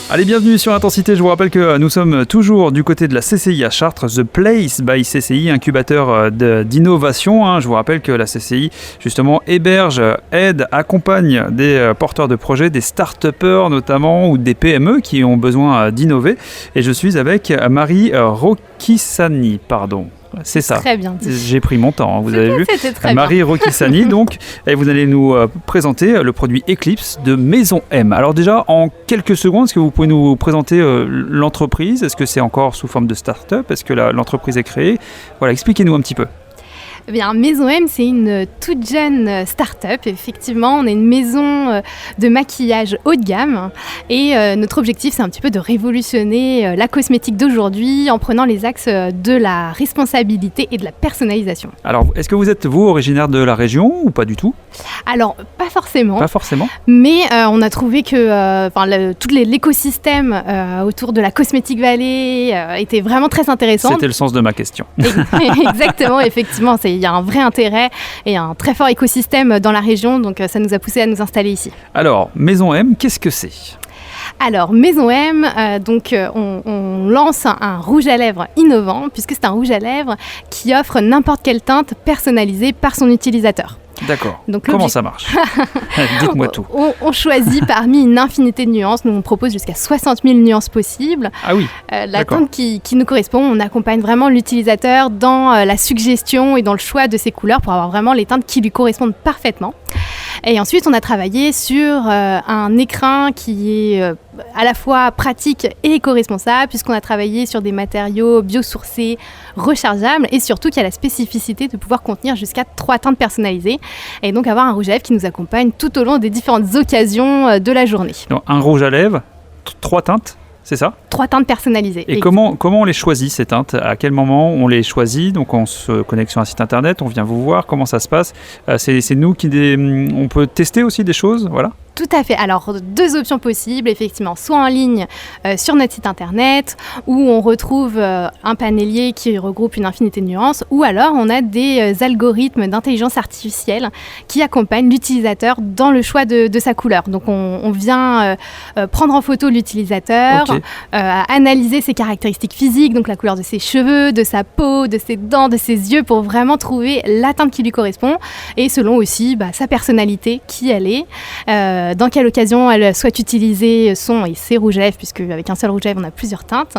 Allez, bienvenue sur Intensité. Je vous rappelle que nous sommes toujours du côté de la CCI à Chartres, The Place by CCI, incubateur d'innovation. Je vous rappelle que la CCI, justement, héberge, aide, accompagne des porteurs de projets, des start-upers notamment, ou des PME qui ont besoin d'innover. Et je suis avec Marie Roquissani, c'est ça. Très bien dit. J'ai pris mon temps, vous avez vu. Très Marie Roquissani, donc, et vous allez nous présenter le produit Eclipse de Maison M. Alors déjà, en quelques secondes, est-ce que vous pouvez nous présenter l'entreprise ? Est-ce que c'est encore sous forme de start-up ? Est-ce que l'entreprise est créée ? Voilà, expliquez-nous un petit peu. Eh bien, Maison M, c'est une toute jeune start-up. Effectivement, on est une maison de maquillage haut de gamme. Et notre objectif, c'est un petit peu de révolutionner la cosmétique d'aujourd'hui en prenant les axes de la responsabilité et de la personnalisation. Alors, est-ce que vous êtes, vous, originaire de la région ou pas du tout ? Alors, pas forcément. Pas forcément. Mais on a trouvé que tout l'écosystème autour de la Cosmetic Valley était vraiment très intéressant. C'était le sens de ma question. Exactement, effectivement. Il y a un vrai intérêt et un très fort écosystème dans la région, donc ça nous a poussé à nous installer ici. Alors, Maison M, qu'est-ce que c'est ? Alors, Maison M, on lance un rouge à lèvres innovant, puisque c'est un rouge à lèvres qui offre n'importe quelle teinte personnalisée par son utilisateur. D'accord. Donc, comment ça marche ? Dites-moi tout. On choisit parmi une infinité de nuances. Nous, on propose jusqu'à 60 000 nuances possibles. Ah oui. La teinte qui nous correspond, on accompagne vraiment l'utilisateur dans la suggestion et dans le choix de ses couleurs pour avoir vraiment les teintes qui lui correspondent parfaitement. Et ensuite, on a travaillé sur un écrin qui est à la fois pratique et éco-responsable, puisqu'on a travaillé sur des matériaux biosourcés, rechargeables, et surtout qui a la spécificité de pouvoir contenir jusqu'à 3 teintes personnalisées, et donc avoir un rouge à lèvres qui nous accompagne tout au long des différentes occasions de la journée. Donc, un rouge à lèvres, 3 teintes ? C'est ça ? 3 teintes personnalisées. Et comment on les choisit, ces teintes ? À quel moment on les choisit ? Donc on se connecte sur un site internet, on vient vous voir, comment ça se passe ? C'est nous on peut tester aussi des choses, voilà ? Tout à fait. Alors, 2 options possibles, effectivement, soit en ligne sur notre site internet, où on retrouve un panelier qui regroupe une infinité de nuances, ou alors on a des algorithmes d'intelligence artificielle qui accompagnent l'utilisateur dans le choix de sa couleur. Donc, on vient prendre en photo l'utilisateur, analyser ses caractéristiques physiques, donc la couleur de ses cheveux, de sa peau, de ses dents, de ses yeux, pour vraiment trouver la teinte qui lui correspond, et selon aussi sa personnalité, qui elle est, dans quelle occasion elle souhaite utiliser son et ses rouges à lèvres, puisque avec un seul rouge à lèvres, on a plusieurs teintes.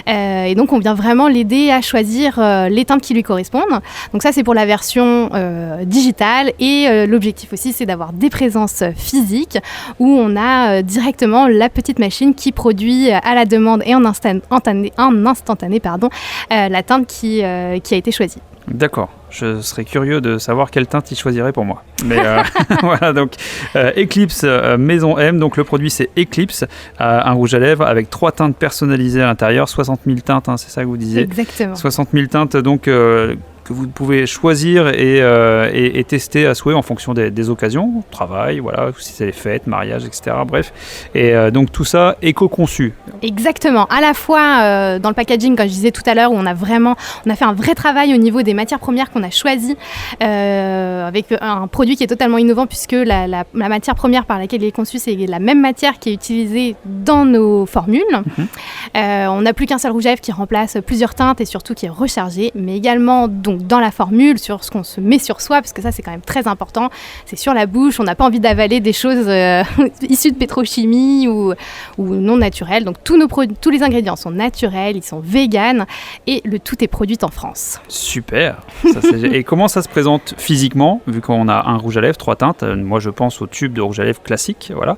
Et donc, on vient vraiment l'aider à choisir les teintes qui lui correspondent. Donc ça, c'est pour la version digitale. Et l'objectif aussi, c'est d'avoir des présences physiques où on a directement la petite machine qui produit à la demande et en instantané, la teinte qui a été choisie. D'accord. Je serais curieux de savoir quelle teinte il choisirait pour moi. Mais voilà, donc Eclipse Maison M, donc le produit c'est Eclipse, un rouge à lèvres avec 3 teintes personnalisées à l'intérieur, 60 000 teintes, c'est ça que vous disiez ? Exactement. 60 000 teintes donc que vous pouvez choisir et tester à souhait en fonction des occasions, travail, voilà, si c'est les fêtes, mariage, etc. Bref, et donc tout ça éco-conçu. Exactement, à la fois dans le packaging, comme je disais tout à l'heure, où on a fait un vrai travail au niveau des matières premières qu'on a choisies, avec un produit qui est totalement innovant, puisque la matière première par laquelle il est conçu, c'est la même matière qui est utilisée dans nos formules. On n'a plus qu'un seul rouge à lèvres qui remplace plusieurs teintes et surtout qui est rechargé, mais également donc dans la formule, sur ce qu'on se met sur soi, parce que ça c'est quand même très important, c'est sur la bouche, on n'a pas envie d'avaler des choses issues de pétrochimie ou non naturelles, donc tous les ingrédients sont naturels, ils sont véganes et le tout est produit en France. Super. Et comment ça se présente physiquement, vu qu'on a un rouge à lèvres, 3 teintes, moi je pense au tube de rouge à lèvres classique, voilà,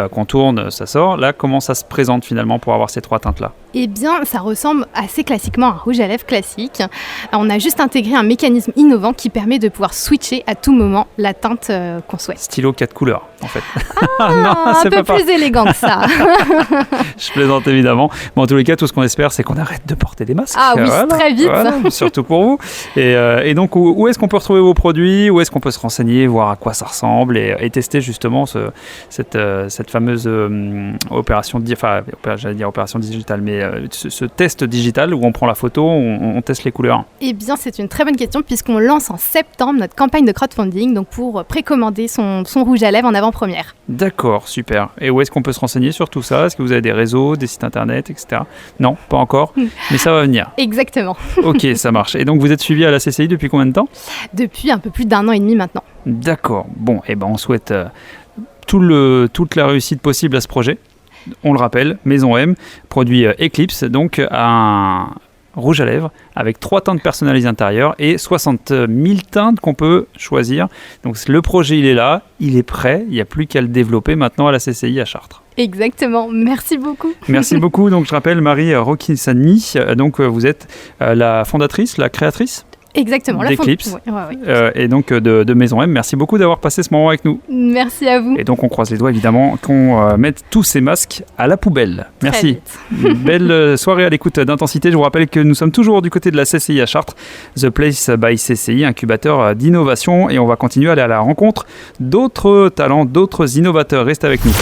qu'on tourne, ça sort, là comment ça se présente finalement pour avoir ces 3 teintes là ? Eh bien, ça ressemble assez classiquement à un rouge à lèvres classique. On a juste intégré un mécanisme innovant qui permet de pouvoir switcher à tout moment la teinte qu'on souhaite. Stylo 4 couleurs, en fait. Non, un peu plus élégant que ça. Je plaisante évidemment. Mais en tous les cas, tout ce qu'on espère, c'est qu'on arrête de porter des masques. Ah oui, voilà, très vite. Voilà, surtout pour vous. Et donc, où est-ce qu'on peut retrouver vos produits ? Où est-ce qu'on peut se renseigner, voir à quoi ça ressemble et tester justement cette fameuse opération digitale, mais ce test digital où on prend la photo, on teste les couleurs. Eh bien, c'est une une très bonne question puisqu'on lance en septembre notre campagne de crowdfunding, donc pour précommander son rouge à lèvres en avant-première. D'accord, super. Et où est-ce qu'on peut se renseigner sur tout ça? Est-ce que vous avez des réseaux, des sites internet, etc.? Non, pas encore, mais ça va venir. Exactement. Ok, ça marche. Et donc vous êtes suivi à la CCI depuis combien de temps? Depuis un peu plus d'1 an et demi maintenant. D'accord. Bon, et ben on souhaite toute la réussite possible à ce projet. On le rappelle, Maison M produit Eclipse, donc un rouge à lèvres avec 3 teintes personnalisées intérieures et 60 000 teintes qu'on peut choisir. Donc le projet il est là, il est prêt, il n'y a plus qu'à le développer maintenant à la CCI à Chartres. Exactement, merci beaucoup. Merci beaucoup. Donc je rappelle Marie Rocchissani, donc vous êtes la fondatrice, la créatrice Exactement, d'Eclipse ouais. et donc de Maison M. Merci beaucoup d'avoir passé ce moment avec nous. Merci à vous. Et donc on croise les doigts évidemment qu'on mette tous ces masques à la poubelle. Merci. Belle soirée à l'écoute d'Intensité. Je vous rappelle que nous sommes toujours du côté de la CCI à Chartres, The Place by CCI, incubateur d'innovation, et on va continuer à aller à la rencontre d'autres talents, d'autres innovateurs. Restez avec nous.